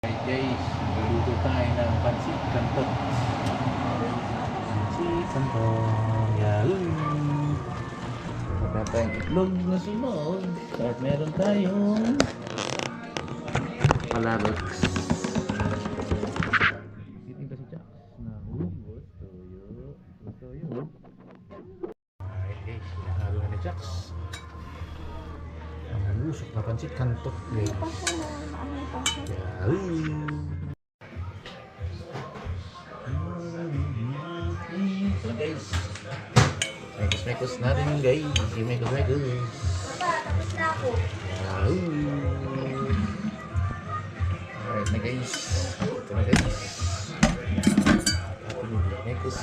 Guys, magluluto tayo ng pansit canton. Pansit canton. Yahoo! Meron tayong itlog na sunog. At meron tayong palabok. Siting kasi Jax na hugot. Toyo. Alright guys, hinahalo na ni Jax. Ang malusok na pansit canton guys. Ito guys. Mekos natin yung guys. Mekos. Tapos na ako. Alright na guys. Ito na guys. Mekos.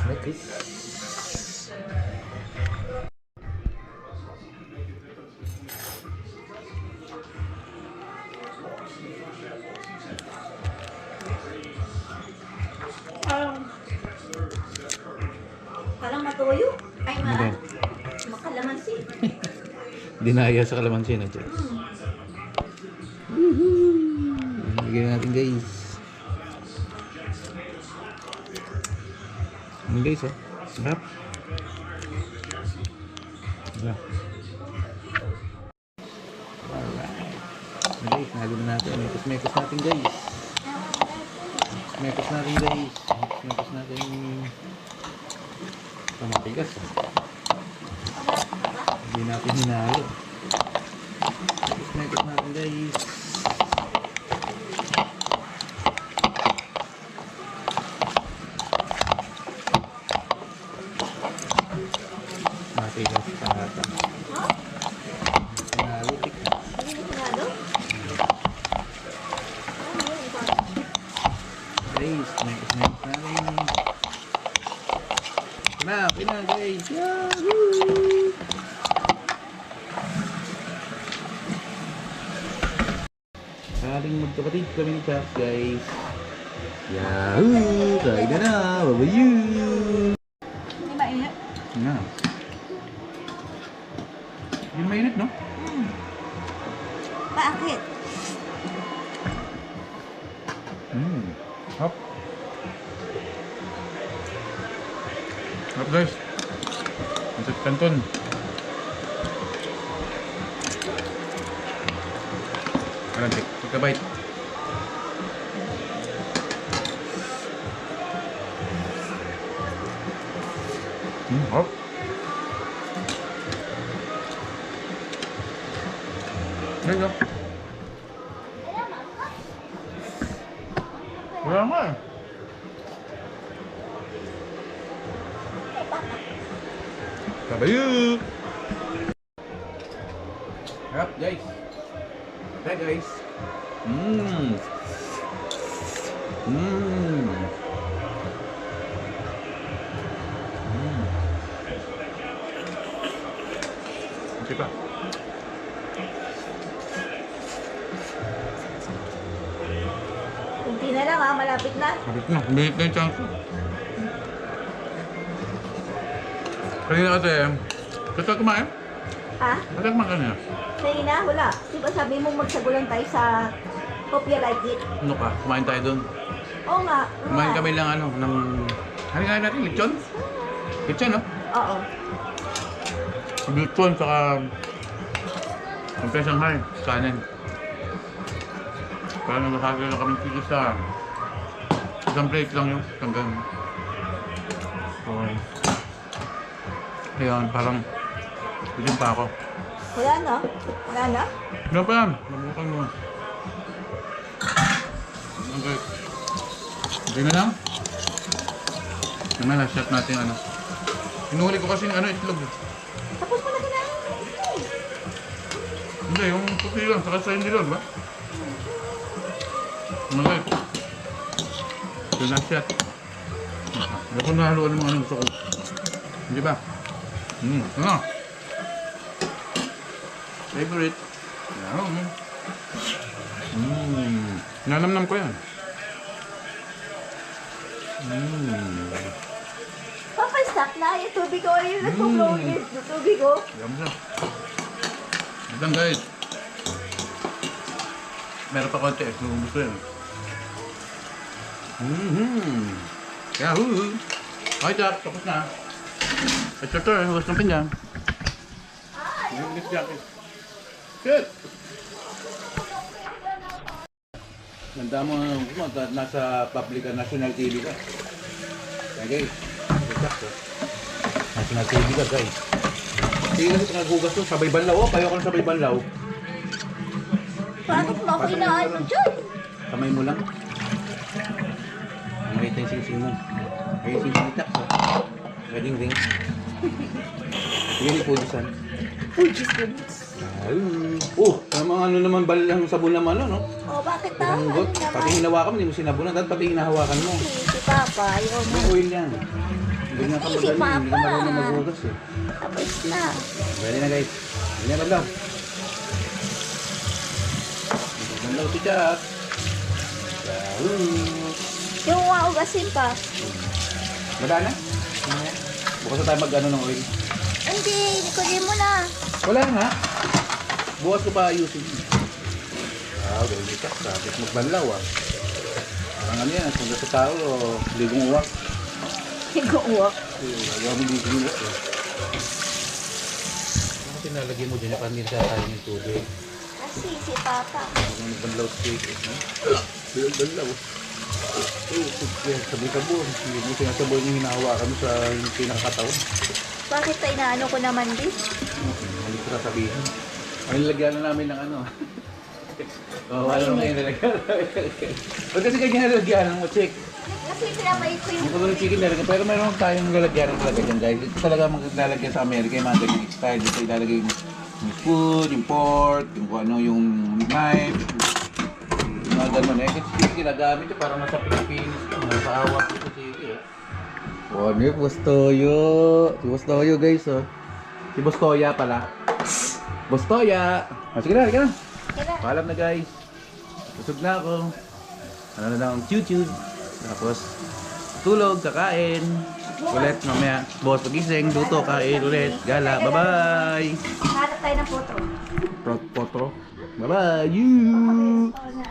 Parang matuyo. Ay, Hindi. makalamansi. Dinaya sa kalamansi na ito. Bigyan natin guys. Ano guys oh. Sarap. Diba? Alright. Guys, nalo na natin. Mekos natin guys. Mekos natin matigas. Hindi natin hinalo. Mekos natin guys. Matigas sa hata. Hinalo. Hindi mo sinado? Guys, mekos natin. Okay na guys. Yahoo! Saling magkapatid kami ni Jax guys. Yahoo! Kain na. Babayoo! Hindi mainit. Na. Hindi mainit no? Bakit? Hop. Hop guys. Pansit canton. Kalantik. Pagkabait. Hop. There you go. Wala nga eh. Kabayo! Harap guys. Hi guys. Okay pa. Kunti na lang malapit na. Kapit na. Minit na yung chance ko. Kanina kasi, gusto kumain? Ha? Gusto kumain kanina? Kanina, wala. Diba sabi mo magsagulan tayo sa Kopya Like It? Ano ka? Kumain tayo doon. Oo nga. Kumain kami lang ano, ng... Ano nga natin? Lechon? Lechon, no? Oo. Lechon, saka... Ang Shanghai, kanin. Parang masakit na kami sige sa... Isang plate lang yun, hanggang... Okay. Ayun, parang... Bitin pa ako. Wala na? Wala na? Ano pa yan? Nabukan mo. Okay. Hindi na lang. Naman, shot natin ano. Inuhuli ko kasi yung ano, itlog. Tapos mo na kinain. Hindi, yung puti lang, saka sa hindi lang, di ba? Okay. Ito na shot. Hindi ko nahaluan ng mga ano gusto ko. Hindi ba? Ano? Favorite. Yan. Nanamnam ko yan. Stop na. Yung tubig ko. Yung nagpo-flow yung tubig ko. Yum na. Ito lang guys. Meron pa konti. Kung gusto yun. Yahoo! Okay, Jack. Tapos na. It's your turn. Hugas ng pinggan. Good! Ganda mo nasa public national TV ka. Okay. National TV ka, guys. Sige kasi naghugas to. Sabay banlaw. Oh, payo ka ng sabay banlaw. Bakit mo ako inaano dyan? Kamay mo lang. Nakita yung sing-sing mo. Ay, yung sing-sing ni Jack. Wedding ring. Sige ni Pudisan. Pujis, pujis. Ano naman balang sabon naman, no? Oh, bakit na? Pinanggot. Pati hinawakan mo, hindi mo sinabunan. Dapat pati hinahawakan mo. Si Papa, ayaw mo. May oil yan. Hindi nga ka Si magaling. Hindi ka Papa. marunong maghugas eh. Tapos na. Ready na guys. Hindi na banlaw. Banlaw si Jack. Yung ugasin pa. Wala na? Bukas na tayo mag-ano ng oil. Hindi, kunin mo na. Wala nga. Bukas ko pa ayusin. Gawin ni Jack. Sabit magbanlaw ah. Parang ano yan. Kung sa tao, ligong uwak. Iguwak. Ayaw mo ligong uwak eh. Bakit tinalagyan mo dyan yung panil sa tayo ng tubig? Kasi si Papa. Ang nagbanlaw steak eh. Banlaw. Sabi-sabo. Hindi mo sinasaboy yung hinahawakan mo sa pinakataon. Bakit tayo inaano ko naman din? Hindi ko sasabihin. Ay, nilagyan na namin ng ano. Wala naman yung nilagyan. Ba't kasi kanya nilagyan mo, chick? Kasi pinamay ko yung... Hindi ko yung chicken nilagyan. Pero meron tayong lalagyan ng talaga dyan, guys. Ito talaga maglalagyan sa Amerika. Yung mga ganyan style. Dito ilalagay yung food, yung pork, yung kung ano, yung knife. Yung mga ganun. Eh, kasi ginagamit ito para nasa Pilipinas. Nakakaawa ko sa chicken. Oh, ano yung Bostoyo? Si Bostoyo, guys, oh. Si Bostoya pala. Bostoya! Sige na, sige na. Paalam na, guys. Busog na ako. Ano na lang, choo-choo. Tapos, tulog, kakain. Ulit, mamaya. Boss, pagising, luto, kain ulit. Gala, bye-bye! Hanap tayo ng photo. Potro. Bye-bye! You!